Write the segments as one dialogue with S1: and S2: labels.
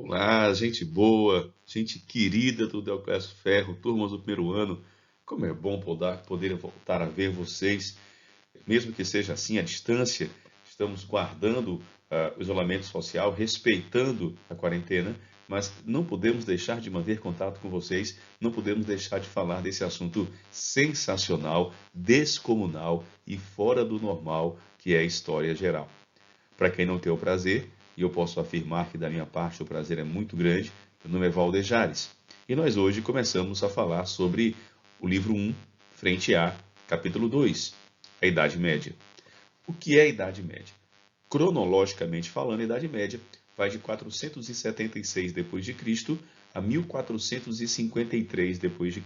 S1: Olá, gente boa, gente querida do Delclasso Ferro, turmas do primeiro ano. Como é bom poder voltar a ver vocês, mesmo que seja assim à distância. Estamos guardando o isolamento social, respeitando a quarentena, mas não podemos deixar de manter contato com vocês, não podemos deixar de falar desse assunto sensacional, descomunal e fora do normal, que é a história geral. Para quem não tem o prazer, e eu posso afirmar que da minha parte o prazer é muito grande, meu nome é Valdejares. E nós hoje começamos a falar sobre o livro 1, frente A, capítulo 2, a Idade Média. O que é a Idade Média? Cronologicamente falando, a Idade Média vai de 476 d.C. a 1453 d.C.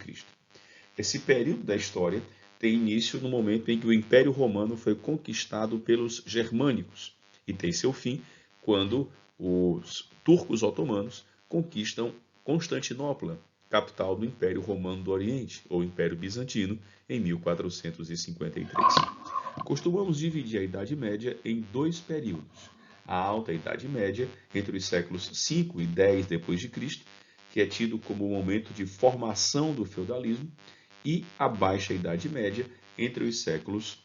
S1: Esse período da história tem início no momento em que o Império Romano foi conquistado pelos germânicos e tem seu fim quando os turcos otomanos conquistam Constantinopla, capital do Império Romano do Oriente, ou Império Bizantino, em 1453. Costumamos dividir a Idade Média em dois períodos. A Alta Idade Média, entre os séculos 5 e 10 d.C., que é tido como o momento de formação do feudalismo, e a Baixa Idade Média, entre os séculos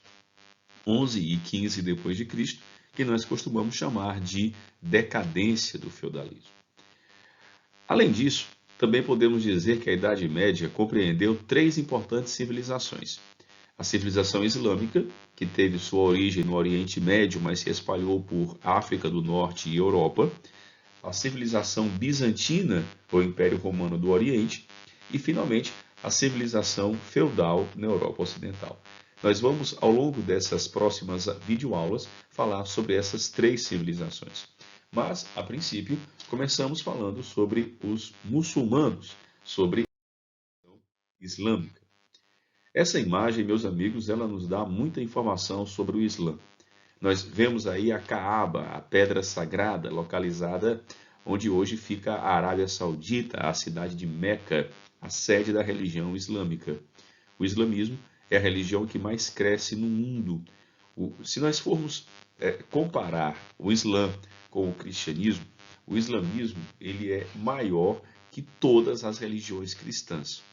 S1: 11 e 15 d.C., que nós costumamos chamar de decadência do feudalismo. Além disso, também podemos dizer que a Idade Média compreendeu três importantes civilizações. A civilização islâmica, que teve sua origem no Oriente Médio, mas se espalhou por África do Norte e Europa. A civilização bizantina, ou Império Romano do Oriente. E, finalmente, a civilização feudal na Europa Ocidental. Nós vamos, ao longo dessas próximas videoaulas, falar sobre essas três civilizações. Mas, a princípio, começamos falando sobre os muçulmanos, sobre a religião islâmica. Essa imagem, meus amigos, ela nos dá muita informação sobre o Islã. Nós vemos aí a Caaba, a pedra sagrada, localizada onde hoje fica a Arábia Saudita, a cidade de Meca, a sede da religião islâmica. O islamismo é a religião que mais cresce no mundo. Se nós formos comparar o Islã com o cristianismo, o islamismo ele é maior que todas as religiões cristãs,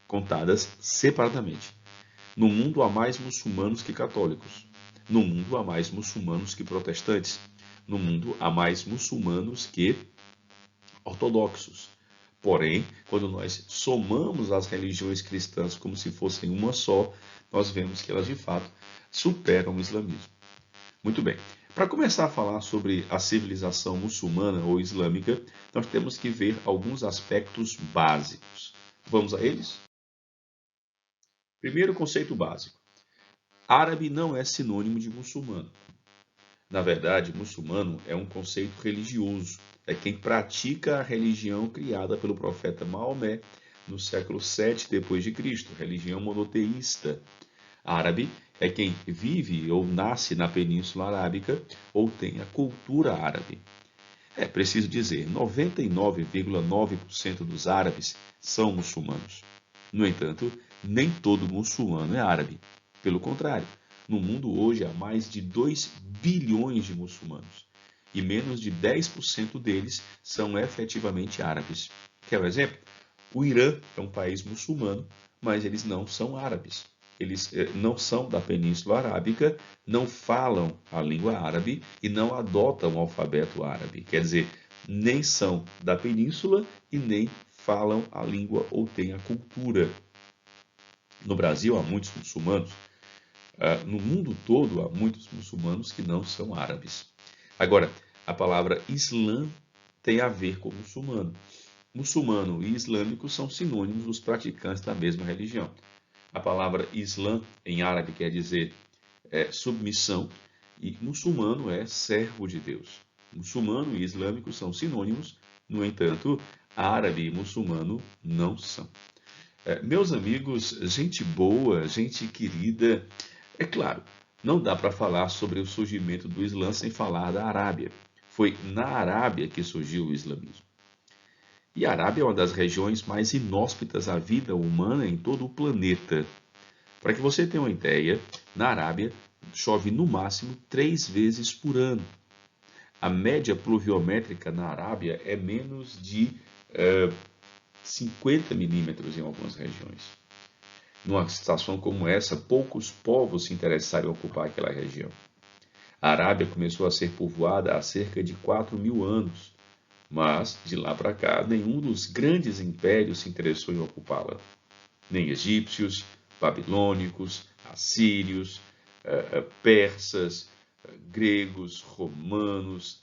S1: contadas separadamente. No mundo há mais muçulmanos que católicos. No mundo há mais muçulmanos que protestantes. No mundo há mais muçulmanos que ortodoxos. Porém, quando nós somamos as religiões cristãs como se fossem uma só, nós vemos que elas de fato superam o islamismo. Muito bem. Para começar a falar sobre a civilização muçulmana ou islâmica, nós temos que ver alguns aspectos básicos. Vamos a eles? Primeiro conceito básico. Árabe não é sinônimo de muçulmano. Na verdade, muçulmano é um conceito religioso. É quem pratica a religião criada pelo profeta Maomé no século 7 d.C., religião monoteísta. Árabe é quem vive ou nasce na Península Arábica ou tem a cultura árabe. É preciso dizer, 99,9% dos árabes são muçulmanos. No entanto, nem todo muçulmano é árabe. Pelo contrário, no mundo hoje há mais de 2 bilhões de muçulmanos e menos de 10% deles são efetivamente árabes. Quer um exemplo? O Irã é um país muçulmano, mas eles não são árabes. Eles não são da Península Arábica, não falam a língua árabe e não adotam o alfabeto árabe. Quer dizer, nem são da Península e nem falam a língua ou têm a cultura. No Brasil há muitos muçulmanos, no mundo todo há muitos muçulmanos que não são árabes. Agora, a palavra Islã tem a ver com muçulmano. Muçulmano e islâmico são sinônimos dos praticantes da mesma religião. A palavra Islã em árabe quer dizer submissão e muçulmano é servo de Deus. Muçulmano e islâmico são sinônimos, no entanto, árabe e muçulmano não são. Meus amigos, gente boa, gente querida, é claro, não dá para falar sobre o surgimento do Islã sem falar da Arábia. Foi na Arábia que surgiu o islamismo. E a Arábia é uma das regiões mais inóspitas à vida humana em todo o planeta. Para que você tenha uma ideia, na Arábia chove no máximo 3 vezes por ano. A média pluviométrica na Arábia é menos de 50 milímetros em algumas regiões. Numa situação como essa, poucos povos se interessaram em ocupar aquela região. A Arábia começou a ser povoada há cerca de 4.000 anos, mas, de lá para cá, nenhum dos grandes impérios se interessou em ocupá-la. Nem egípcios, babilônicos, assírios, persas, gregos, romanos,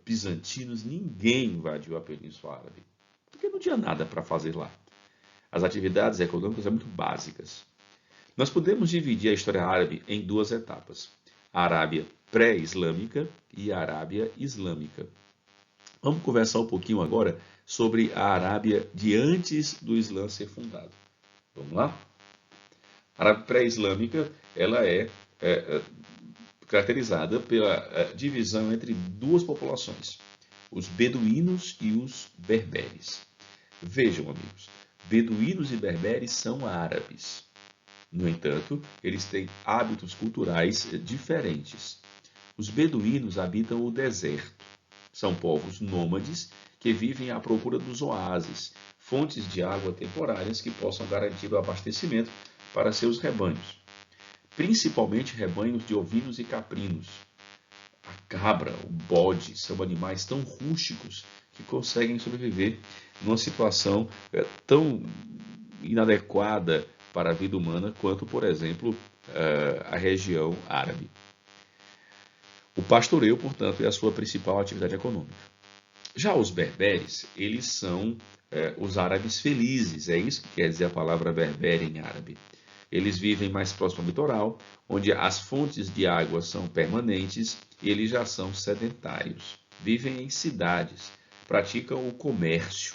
S1: bizantinos, ninguém invadiu a Península Árabe, porque não tinha nada para fazer lá. As atividades econômicas eram muito básicas. Nós podemos dividir a história árabe em duas etapas: a Arábia pré-islâmica e a Arábia islâmica. Vamos conversar um pouquinho agora sobre a Arábia de antes do Islã ser fundado. Vamos lá? A Arábia pré-islâmica ela é caracterizada pela divisão entre duas populações, os beduínos e os berberes. Vejam, amigos, beduínos e berberes são árabes. No entanto, eles têm hábitos culturais diferentes. Os beduínos habitam o deserto. São povos nômades que vivem à procura dos oásis, fontes de água temporárias que possam garantir o abastecimento para seus rebanhos, principalmente rebanhos de ovinos e caprinos. A cabra, o bode, são animais tão rústicos que conseguem sobreviver numa situação tão inadequada para a vida humana quanto, por exemplo, a região árabe. O pastoreio, portanto, é a sua principal atividade econômica. Já os berberes, eles são os árabes felizes, é isso que quer dizer a palavra berbere em árabe. Eles vivem mais próximo ao litoral, onde as fontes de água são permanentes e eles já são sedentários. Vivem em cidades, praticam o comércio.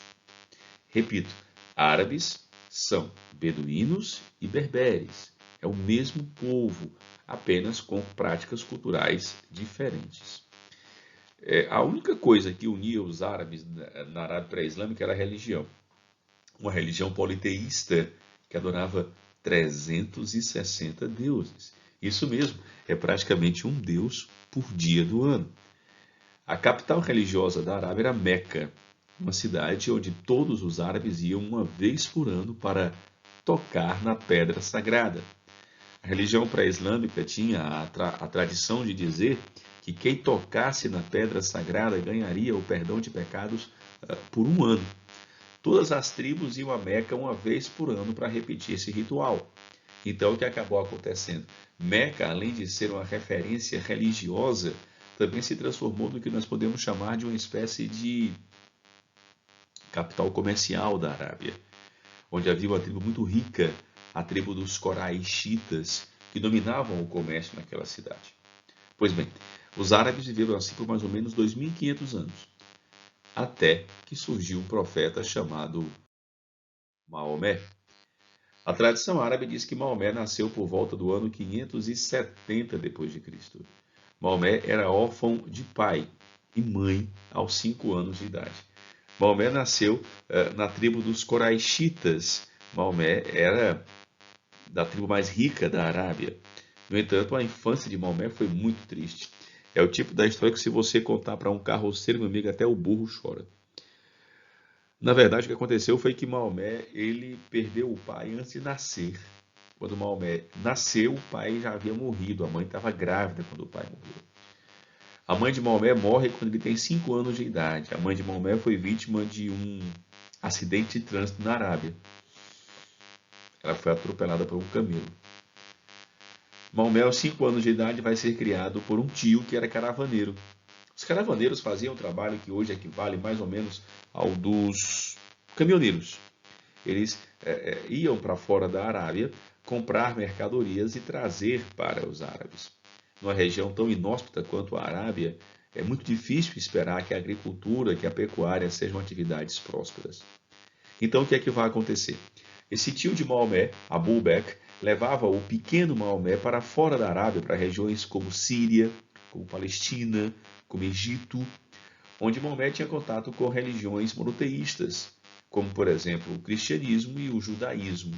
S1: Repito, árabes são beduínos e berberes. É o mesmo povo, apenas com práticas culturais diferentes. A única coisa que unia os árabes na Arábia pré-islâmica era a religião. Uma religião politeísta que adorava 360 deuses. Isso mesmo, é praticamente um deus por dia do ano. A capital religiosa da Arábia era Meca, uma cidade onde todos os árabes iam uma vez por ano para tocar na pedra sagrada. A religião pré-islâmica tinha a tradição de dizer que quem tocasse na pedra sagrada ganharia o perdão de pecados por um ano. Todas as tribos iam a Meca uma vez por ano para repetir esse ritual. Então, o que acabou acontecendo? Meca, além de ser uma referência religiosa, também se transformou no que nós podemos chamar de uma espécie de capital comercial da Arábia, onde havia uma tribo muito rica, a tribo dos Coraixitas, que dominavam o comércio naquela cidade. Pois bem, os árabes viveram assim por mais ou menos 2.500 anos, até que surgiu um profeta chamado Maomé. A tradição árabe diz que Maomé nasceu por volta do ano 570 d.C. Maomé era órfão de pai e mãe aos 5 anos de idade. Maomé nasceu na tribo dos Coraixitas. Maomé era da tribo mais rica da Arábia. No entanto, a infância de Maomé foi muito triste. É o tipo da história que, se você contar para um carroceiro, meu amigo, até o burro chora. Na verdade, o que aconteceu foi que Maomé ele perdeu o pai antes de nascer. Quando Maomé nasceu, o pai já havia morrido. A mãe estava grávida quando o pai morreu. A mãe de Maomé morre quando ele tem 5 anos de idade. A mãe de Maomé foi vítima de um acidente de trânsito na Arábia. Ela foi atropelada por um camelo. Maomé, aos 5 anos de idade, vai ser criado por um tio que era caravaneiro. Os caravaneiros faziam um trabalho que hoje equivale mais ou menos ao dos caminhoneiros. Eles iam para fora da Arábia comprar mercadorias e trazer para os árabes. Numa região tão inóspita quanto a Arábia, é muito difícil esperar que a agricultura, que a pecuária sejam atividades prósperas. Então, o que é que vai acontecer? Esse tio de Maomé, Abu Bakr, levava o pequeno Maomé para fora da Arábia, para regiões como Síria, como Palestina, como Egito, onde Maomé tinha contato com religiões monoteístas, como, por exemplo, o cristianismo e o judaísmo.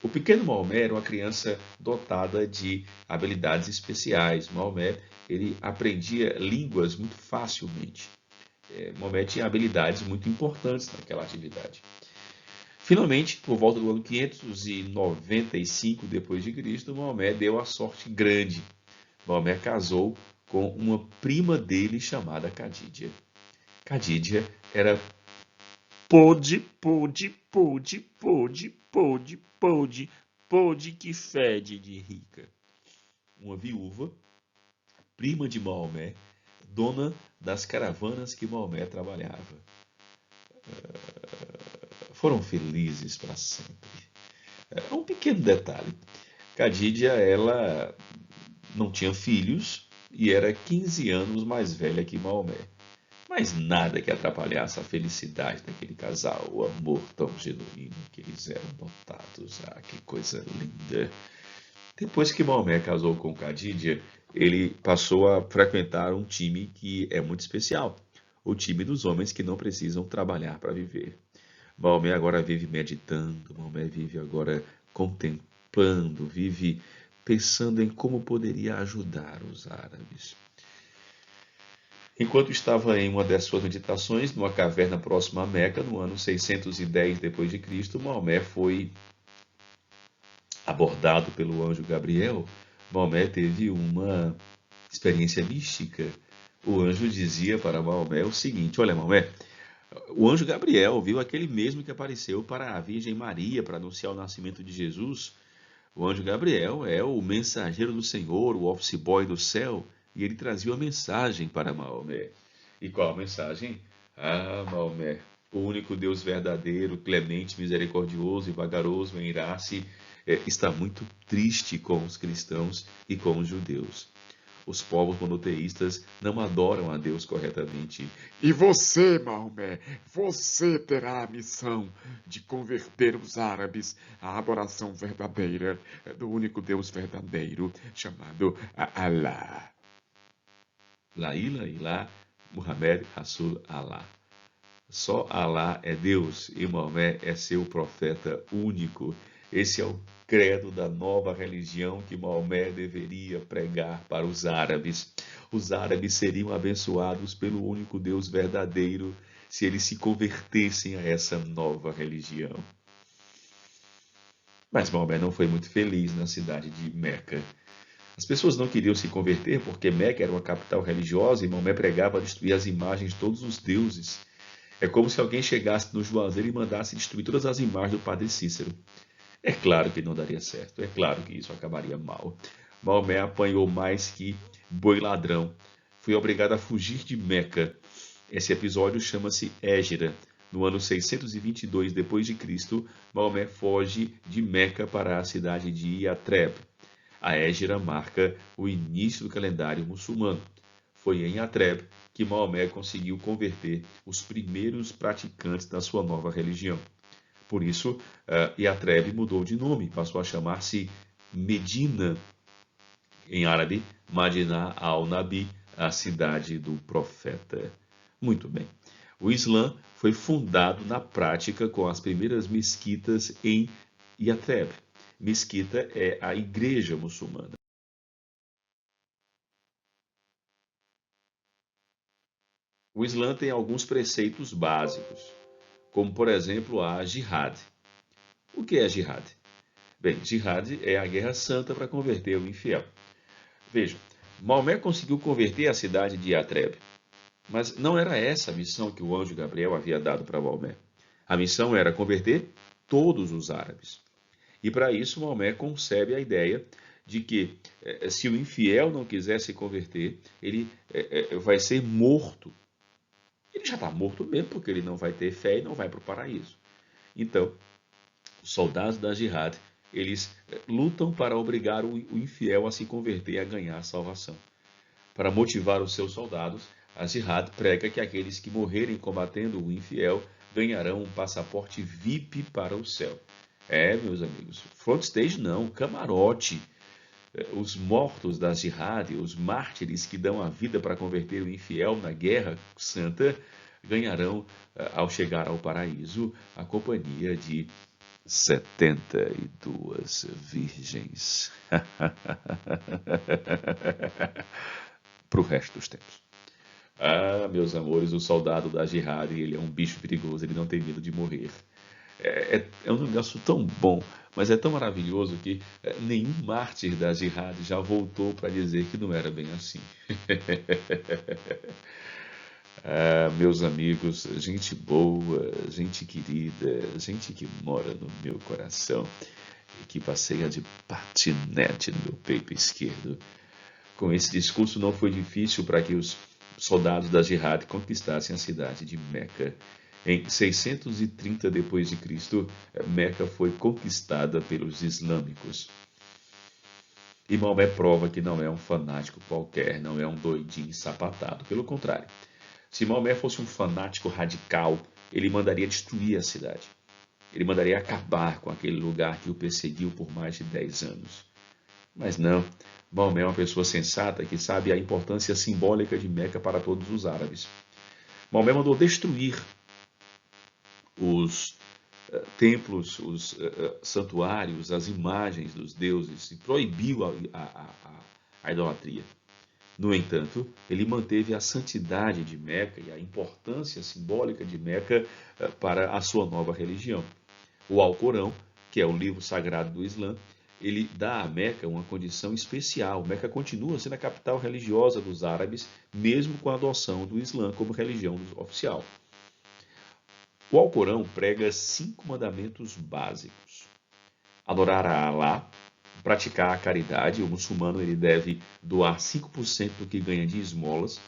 S1: O pequeno Maomé era uma criança dotada de habilidades especiais. Maomé, ele aprendia línguas muito facilmente. Maomé tinha habilidades muito importantes naquela atividade. Finalmente, por volta do ano 595 depois de Cristo, Maomé deu a sorte grande. Maomé casou com uma prima dele chamada Khadídia. Khadídia era pode que fede de rica. Uma viúva, prima de Maomé, dona das caravanas que Maomé trabalhava. Foram felizes para sempre. Um pequeno detalhe. Khadídia, ela não tinha filhos e era 15 anos mais velha que Maomé. Mas nada que atrapalhasse a felicidade daquele casal, o amor tão genuíno que eles eram dotados. Ah, que coisa linda! Depois que Maomé casou com Khadídia, ele passou a frequentar um time que é muito especial, o time dos homens que não precisam trabalhar para viver. Maomé agora vive meditando, Maomé vive agora contemplando, vive pensando em como poderia ajudar os árabes. Enquanto estava em uma das suas meditações, numa caverna próxima a Meca, no ano 610 d.C., Maomé foi abordado pelo anjo Gabriel. Maomé teve uma experiência mística. O anjo dizia para Maomé o seguinte: olha, Maomé, o anjo Gabriel viu aquele mesmo que apareceu para a Virgem Maria para anunciar o nascimento de Jesus. O anjo Gabriel é o mensageiro do Senhor, o office boy do céu, e ele trazia uma mensagem para Maomé. E qual a mensagem? Ah, Maomé, o único Deus verdadeiro, clemente, misericordioso e vagaroso em irar-se, está muito triste com os cristãos e com os judeus. Os povos monoteístas não adoram a Deus corretamente.
S2: E você, Maomé, você terá a missão de converter os árabes à adoração verdadeira do único Deus verdadeiro, chamado Allah.
S1: La ilaha illallah, Muhammad Rasul Allah. Só Allah é Deus e Maomé é seu profeta único. Esse é o credo da nova religião que Maomé deveria pregar para os árabes. Os árabes seriam abençoados pelo único Deus verdadeiro se eles se convertessem a essa nova religião. Mas Maomé não foi muito feliz na cidade de Meca. As pessoas não queriam se converter porque Meca era uma capital religiosa e Maomé pregava destruir as imagens de todos os deuses. É como se alguém chegasse no Juazeiro e mandasse destruir todas as imagens do Padre Cícero. É claro que não daria certo, é claro que isso acabaria mal. Maomé apanhou mais que boi ladrão. Foi obrigado a fugir de Meca. Esse episódio chama-se Égira. No ano 622 d.C., Maomé foge de Meca para a cidade de Yatreb. A Égira marca o início do calendário muçulmano. Foi em Yatreb que Maomé conseguiu converter os primeiros praticantes da sua nova religião. Por isso, Yatreb mudou de nome, passou a chamar-se Medina, em árabe, Madinah al-Nabi, a cidade do profeta. Muito bem. O Islã foi fundado na prática com as primeiras mesquitas em Yatreb. Mesquita é a igreja muçulmana. O Islã tem alguns preceitos básicos, como por exemplo a jihad. O que é jihad? Bem, jihad é a guerra santa para converter o infiel. Veja, Maomé conseguiu converter a cidade de Yatreb, mas não era essa a missão que o anjo Gabriel havia dado para Maomé. A missão era converter todos os árabes. E para isso Maomé concebe a ideia de que se o infiel não quiser se converter, ele vai ser morto. Ele já está morto mesmo, porque ele não vai ter fé e não vai para o paraíso. Então, os soldados da jihad, eles lutam para obrigar o infiel a se converter e a ganhar a salvação. Para motivar os seus soldados, a jihad prega que aqueles que morrerem combatendo o infiel ganharão um passaporte VIP para o céu. Meus amigos, front stage não, camarote. Os mortos da jihad, os mártires que dão a vida para converter o infiel na guerra santa, ganharão, ao chegar ao paraíso, a companhia de 72 virgens para o resto dos tempos. Ah, meus amores, o soldado da Jihad, ele é um bicho perigoso, ele não tem medo de morrer. É um negócio tão bom, mas é tão maravilhoso que nenhum mártir da Jihad já voltou para dizer que não era bem assim. Ah, meus amigos, gente boa, gente querida, gente que mora no meu coração e que passeia de patinete no meu peito esquerdo. Com esse discurso não foi difícil para que os soldados da Jihad conquistassem a cidade de Meca. Em 630 d.C., Meca foi conquistada pelos islâmicos. E Maomé prova que não é um fanático qualquer, não é um doidinho sapatado. Pelo contrário, se Maomé fosse um fanático radical, ele mandaria destruir a cidade. Ele mandaria acabar com aquele lugar que o perseguiu por mais de 10 anos. Mas não, Maomé é uma pessoa sensata que sabe a importância simbólica de Meca para todos os árabes. Maomé mandou destruir os templos, os santuários, as imagens dos deuses e proibiu a idolatria. No entanto, ele manteve a santidade de Meca e a importância simbólica de Meca para a sua nova religião. O Alcorão, que é o livro sagrado do Islã, ele dá a Meca uma condição especial. Meca continua sendo a capital religiosa dos árabes, mesmo com a adoção do Islã como religião oficial. O Alcorão prega 5 mandamentos básicos: adorar a Alá, praticar a caridade, o muçulmano ele deve doar 5% do que ganha de esmolas,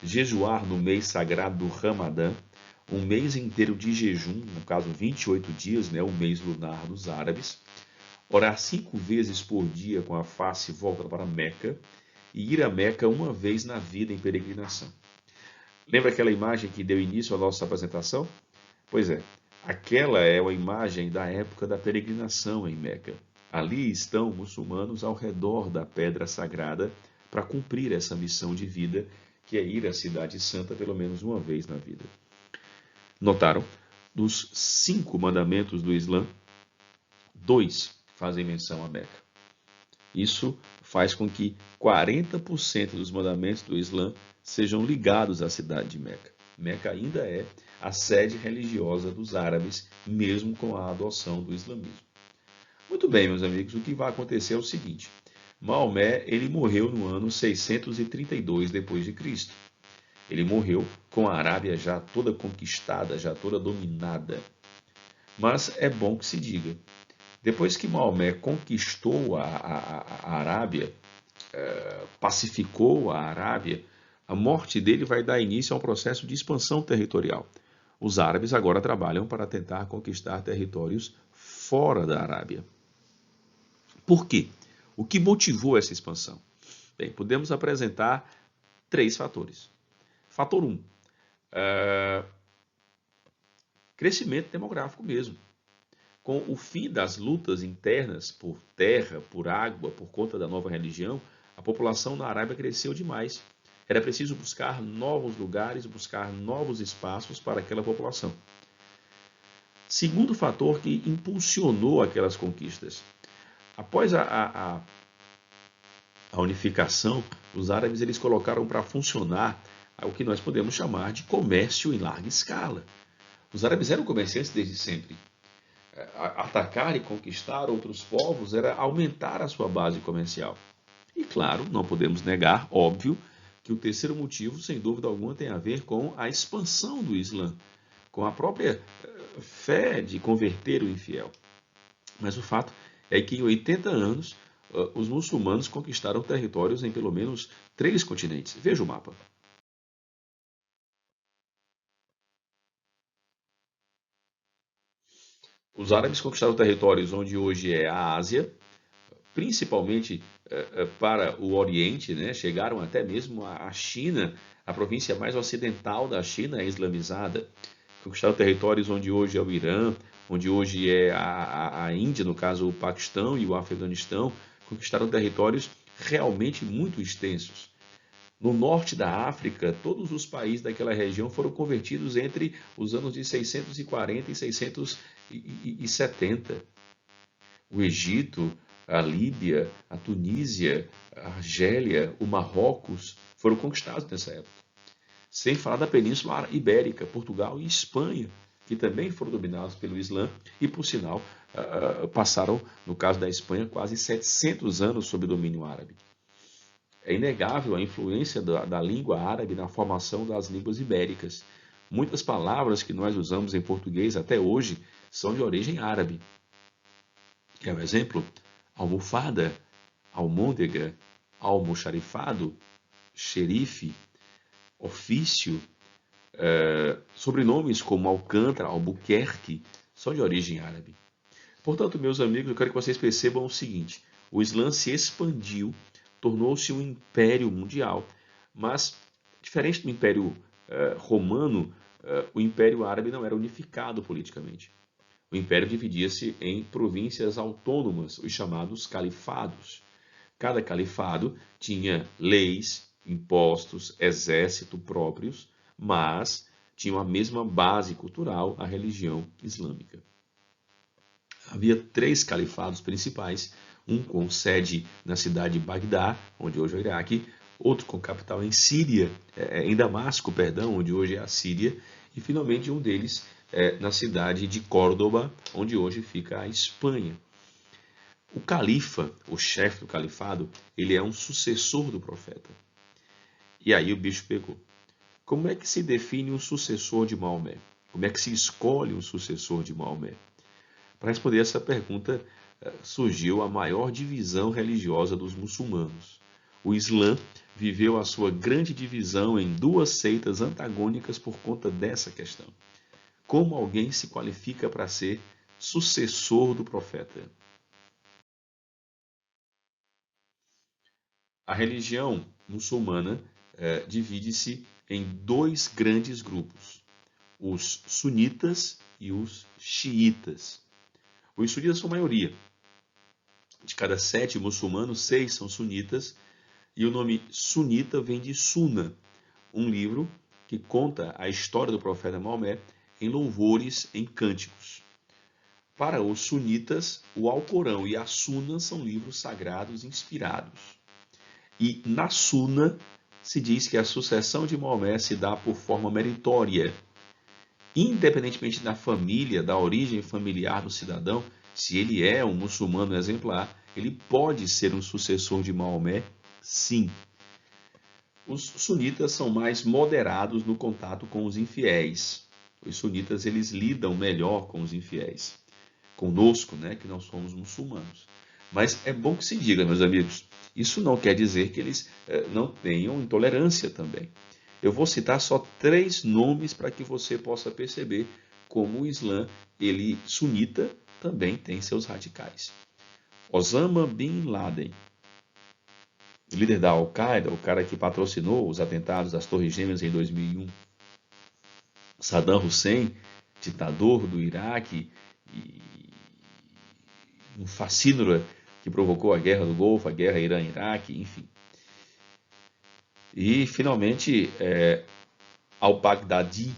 S1: jejuar no mês sagrado do Ramadã, um mês inteiro de jejum, no caso 28 dias, né, o mês lunar dos árabes, orar 5 vezes por dia com a face voltada para Meca e ir a Meca uma vez na vida em peregrinação. Lembra aquela imagem que deu início à nossa apresentação? Pois é, aquela é uma imagem da época da peregrinação em Meca. Ali estão muçulmanos ao redor da pedra sagrada para cumprir essa missão de vida, que é ir à Cidade Santa pelo menos uma vez na vida. Notaram? Dos 5 mandamentos do Islã, 2 fazem menção a Meca. Isso faz com que 40% dos mandamentos do Islã sejam ligados à cidade de Meca. Meca ainda é a sede religiosa dos árabes, mesmo com a adoção do islamismo. Muito bem, meus amigos, o que vai acontecer é o seguinte: Maomé ele morreu no ano 632 d.C. Ele morreu com a Arábia já toda conquistada, já toda dominada. Mas é bom que se diga, depois que Maomé conquistou a Arábia, pacificou a Arábia, a morte dele vai dar início a um processo de expansão territorial. Os árabes agora trabalham para tentar conquistar territórios fora da Arábia. Por quê? O que motivou essa expansão? Bem, podemos apresentar 3 fatores. Fator 1, crescimento demográfico mesmo. Com o fim das lutas internas por terra, por água, por conta da nova religião, a população na Arábia cresceu demais. Era preciso buscar novos lugares, buscar novos espaços para aquela população. Segundo fator que impulsionou aquelas conquistas. Após a unificação, os árabes eles colocaram para funcionar o que nós podemos chamar de comércio em larga escala. Os árabes eram comerciantes desde sempre. Atacar e conquistar outros povos era aumentar a sua base comercial. E claro, não podemos negar, óbvio, que o terceiro motivo, sem dúvida alguma, tem a ver com a expansão do Islã, com a própria fé de converter o infiel. Mas o fato é que em 80 anos, os muçulmanos conquistaram territórios em pelo menos 3 continentes. Veja o mapa. Os árabes conquistaram territórios onde hoje é a Ásia, principalmente para o Oriente, né? Chegaram até mesmo à China, a província mais ocidental da China é islamizada. Conquistaram territórios onde hoje é o Irã, onde hoje é a Índia, no caso o Paquistão e o Afeganistão. Conquistaram territórios realmente muito extensos. No norte da África, todos os países daquela região foram convertidos entre os anos de 640 e 670. O Egito, a Líbia, a Tunísia, a Argélia, o Marrocos foram conquistados nessa época. Sem falar da Península Ibérica, Portugal e Espanha, que também foram dominados pelo Islã e, por sinal, passaram, no caso da Espanha, quase 700 anos sob domínio árabe. É inegável a influência da língua árabe na formação das línguas ibéricas. Muitas palavras que nós usamos em português até hoje são de origem árabe. Quer um exemplo? Almofada, almôndega, almoxarifado, xerife, ofício, sobrenomes como Alcântara, Albuquerque, são de origem árabe. Portanto, meus amigos, eu quero que vocês percebam o seguinte: o Islã se expandiu, tornou-se um império mundial, mas, diferente do Império Romano, o Império Árabe não era unificado politicamente. O império dividia-se em províncias autônomas, os chamados califados. Cada califado tinha leis, impostos, exército próprios, mas tinham a mesma base cultural, a religião islâmica. Havia 3 califados principais, um com sede na cidade de Bagdá, onde hoje é o Iraque, outro com capital em Síria, em Damasco, perdão, onde hoje é a Síria, e finalmente um deles na cidade de Córdoba, onde hoje fica a Espanha. O califa, o chefe do califado, ele é um sucessor do profeta. E aí o bicho pegou. Como é que se define um sucessor de Maomé? Como é que se escolhe um sucessor de Maomé? Para responder essa pergunta, surgiu a maior divisão religiosa dos muçulmanos. O Islã viveu a sua grande divisão em 2 seitas antagônicas por conta dessa questão. Como alguém se qualifica para ser sucessor do profeta? A religião muçulmana divide-se em 2 grandes grupos, os sunitas e os xiitas. Os sunitas são a maioria. De cada 7 muçulmanos, 6 são sunitas, e o nome sunita vem de Sunna, um livro que conta a história do profeta Maomé em louvores, em cânticos. Para os sunitas, o Alcorão e a Sunna são livros sagrados inspirados. E na Sunna se diz que a sucessão de Maomé se dá por forma meritória. Independentemente da família, da origem familiar do cidadão, se ele é um muçulmano exemplar, ele pode ser um sucessor de Maomé, sim. Os sunitas são mais moderados no contato com os infiéis. Os sunitas eles lidam melhor com os infiéis. Conosco, né, que não somos muçulmanos. Mas é bom que se diga, meus amigos, isso não quer dizer que eles não tenham intolerância também. Eu vou citar só 3 nomes para que você possa perceber como o Islã, ele sunita, também tem seus radicais. Osama Bin Laden, líder da Al-Qaeda, o cara que patrocinou os atentados das Torres Gêmeas em 2001. Saddam Hussein, ditador do Iraque, e um fascínora que provocou a guerra do Golfo, a guerra Irã-Iraque, enfim. E, finalmente, al-Baghdadi,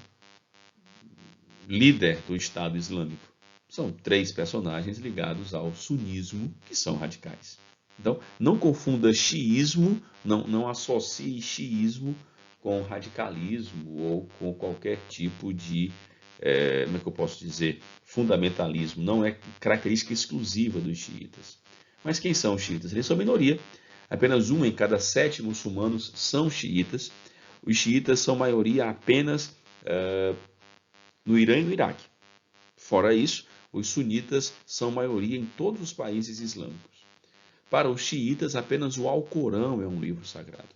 S1: líder do Estado Islâmico. São 3 personagens ligados ao sunismo, que são radicais. Então, não confunda xiismo, não associe xiismo com radicalismo ou com qualquer tipo de, como é que eu posso dizer, fundamentalismo. Não é característica exclusiva dos xiitas. Mas quem são os xiitas? Eles são minoria. Apenas 1 em cada 7 muçulmanos são xiitas. Os xiitas são maioria apenas no Irã e no Iraque. Fora isso, os sunitas são maioria em todos os países islâmicos. Para os xiitas, apenas o Alcorão é um livro sagrado.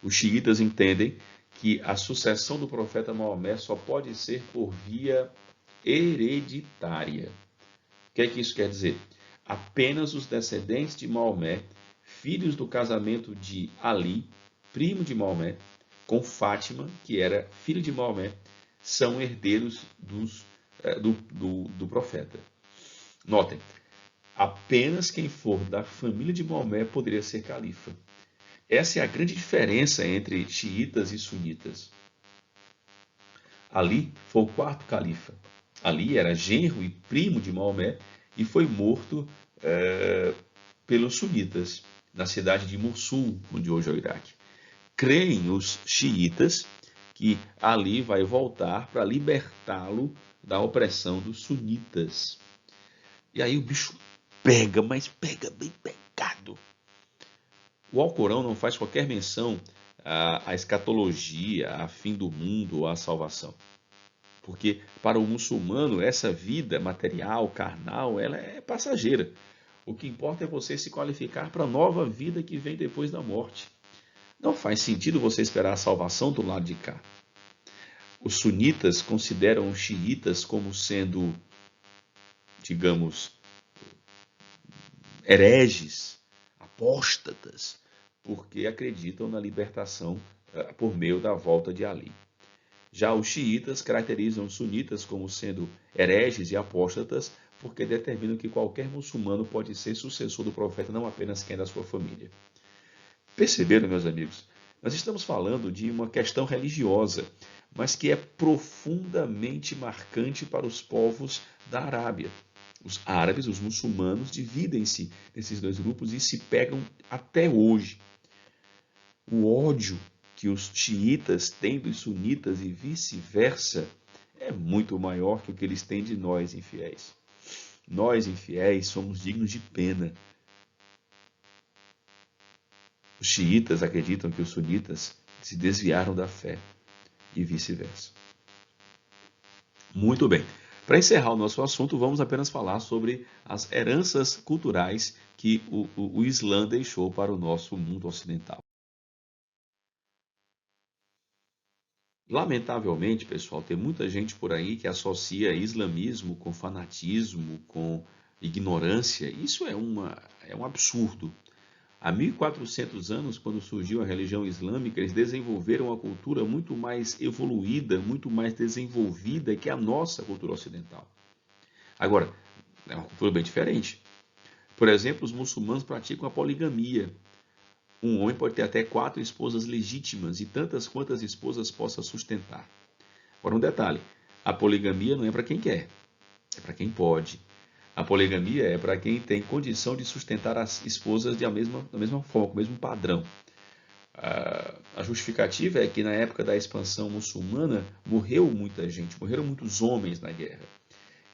S1: Os xiitas entendem que a sucessão do profeta Maomé só pode ser por via hereditária. O que é que isso quer dizer? Apenas os descendentes de Maomé, filhos do casamento de Ali, primo de Maomé, com Fátima, que era filho de Maomé, são herdeiros do profeta. Notem, apenas quem for da família de Maomé poderia ser califa. Essa é a grande diferença entre xiitas e sunitas. Ali foi o quarto califa. Ali era genro e primo de Maomé e foi morto pelos sunitas, na cidade de Mossul, onde hoje é o Iraque. Creem os xiitas que Ali vai voltar para libertá-lo da opressão dos sunitas. E aí o bicho pega, mas pega bem pegado. O Alcorão não faz qualquer menção à escatologia, a fim do mundo ou à salvação. Porque para o muçulmano essa vida material, carnal, ela é passageira. O que importa é você se qualificar para a nova vida que vem depois da morte. Não faz sentido você esperar a salvação do lado de cá. Os sunitas consideram os xiitas como sendo, digamos, hereges, apóstatas, porque acreditam na libertação por meio da volta de Ali. Já os xiitas caracterizam os sunitas como sendo hereges e apóstatas, porque determinam que qualquer muçulmano pode ser sucessor do profeta, não apenas quem é da sua família. Perceberam, meus amigos? Nós estamos falando de uma questão religiosa, mas que é profundamente marcante para os povos da Arábia. Os árabes, os muçulmanos, dividem-se nesses dois grupos e se pegam até hoje. O ódio que os xiitas têm dos sunitas e vice-versa é muito maior que o que eles têm de nós infiéis. Nós infiéis somos dignos de pena. Os xiitas acreditam que os sunitas se desviaram da fé e vice-versa. Muito bem. Para encerrar o nosso assunto, vamos apenas falar sobre as heranças culturais que o Islã deixou para o nosso mundo ocidental. Lamentavelmente, pessoal, tem muita gente por aí que associa islamismo com fanatismo, com ignorância. Isso é um absurdo. Há 1400 anos, quando surgiu a religião islâmica, eles desenvolveram uma cultura muito mais evoluída, muito mais desenvolvida que a nossa cultura ocidental. Agora, é uma cultura bem diferente. Por exemplo, os muçulmanos praticam a poligamia. Um homem pode ter até 4 esposas legítimas e tantas quantas esposas possa sustentar. Agora, um detalhe: a poligamia não é para quem quer, é para quem pode. A poligamia é para quem tem condição de sustentar as esposas da mesma forma, com o mesmo padrão. A justificativa é que na época da expansão muçulmana morreu muita gente, morreram muitos homens na guerra.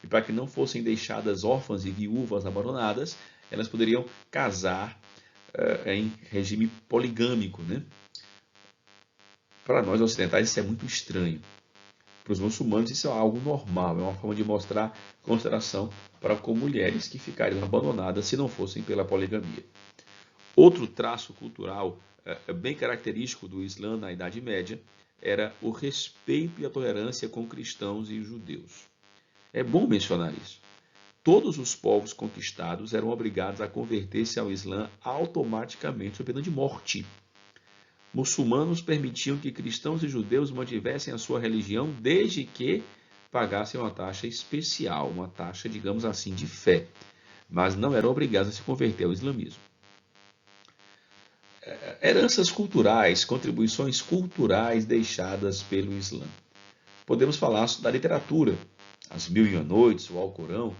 S1: E para que não fossem deixadas órfãs e viúvas abandonadas, elas poderiam casar em regime poligâmico, né? Para nós ocidentais isso é muito estranho. Para os muçulmanos isso é algo normal, é uma forma de mostrar consideração para com mulheres que ficariam abandonadas se não fossem pela poligamia. Outro traço cultural bem característico do Islã na Idade Média era o respeito e a tolerância com cristãos e judeus. É bom mencionar isso. Todos os povos conquistados eram obrigados a converter-se ao Islã automaticamente, sob pena de morte. Muçulmanos permitiam que cristãos e judeus mantivessem a sua religião desde que pagassem uma taxa especial, uma taxa, digamos assim, de fé, mas não eram obrigados a se converter ao islamismo. Heranças culturais, contribuições culturais deixadas pelo Islã. Podemos falar da literatura, As Mil e Uma Noites, o Alcorão.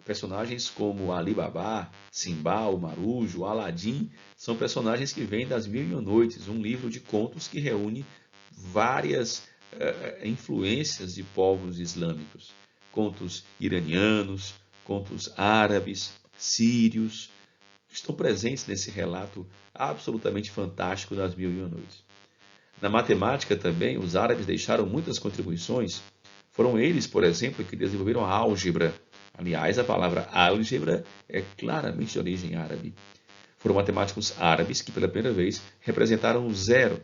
S1: Personagens como Ali Babá, Simba, o Marujo, Aladim, são personagens que vêm das Mil e Uma Noites, um livro de contos que reúne várias influências de povos islâmicos. Contos iranianos, contos árabes, sírios, estão presentes nesse relato absolutamente fantástico das Mil e Uma Noites. Na matemática também, os árabes deixaram muitas contribuições. Foram eles, por exemplo, que desenvolveram a álgebra. Aliás, a palavra álgebra é claramente de origem árabe. Foram matemáticos árabes que, pela primeira vez, representaram o zero.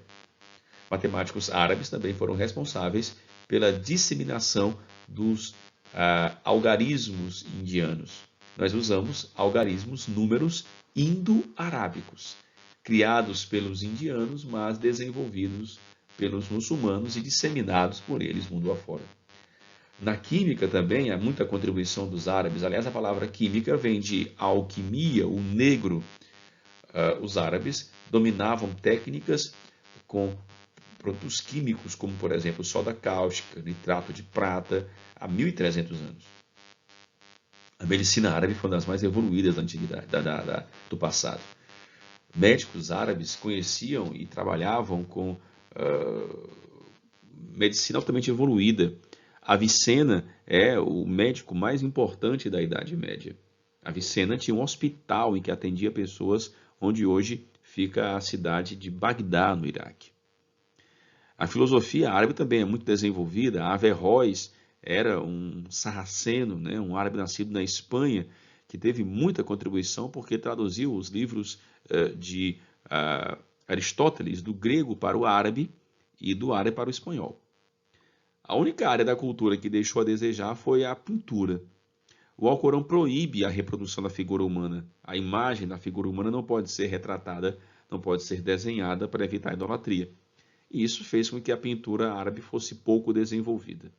S1: Matemáticos árabes também foram responsáveis pela disseminação dos algarismos indianos. Nós usamos algarismos, números indo-arábicos, criados pelos indianos, mas desenvolvidos pelos muçulmanos e disseminados por eles mundo afora. Na química também há muita contribuição dos árabes. Aliás, a palavra química vem de alquimia, o negro. Os árabes dominavam técnicas com produtos químicos, como por exemplo soda cáustica, nitrato de prata, há 1.300 anos. A medicina árabe foi uma das mais evoluídas da antiguidade, do passado. Médicos árabes conheciam e trabalhavam com medicina altamente evoluída. Avicena é o médico mais importante da Idade Média. Avicena tinha um hospital em que atendia pessoas onde hoje fica a cidade de Bagdá, no Iraque. A filosofia árabe também é muito desenvolvida. Averroes era um sarraceno, né, um árabe nascido na Espanha, que teve muita contribuição porque traduziu os livros de Aristóteles do grego para o árabe e do árabe para o espanhol. A única área da cultura que deixou a desejar foi a pintura. O Alcorão proíbe a reprodução da figura humana. A imagem da figura humana não pode ser retratada, não pode ser desenhada para evitar a idolatria. E isso fez com que a pintura árabe fosse pouco desenvolvida.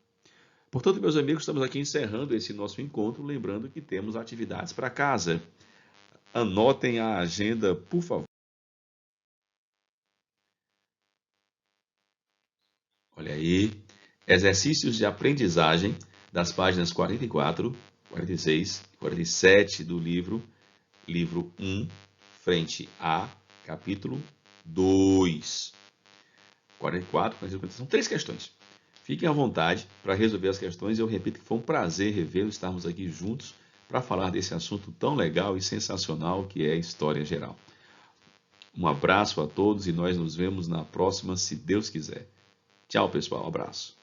S1: Portanto, meus amigos, estamos aqui encerrando esse nosso encontro, lembrando que temos atividades para casa. Anotem a agenda, por favor. Olha aí, exercícios de aprendizagem das páginas 44, 46 e 47 do livro 1, frente A, capítulo 2. 44, 45, são 3 questões. Fiquem à vontade para resolver as questões. Eu repito que foi um prazer revê-los, estarmos aqui juntos para falar desse assunto tão legal e sensacional que é a história geral. Um abraço a todos e nós nos vemos na próxima, se Deus quiser. Tchau, pessoal. Um abraço.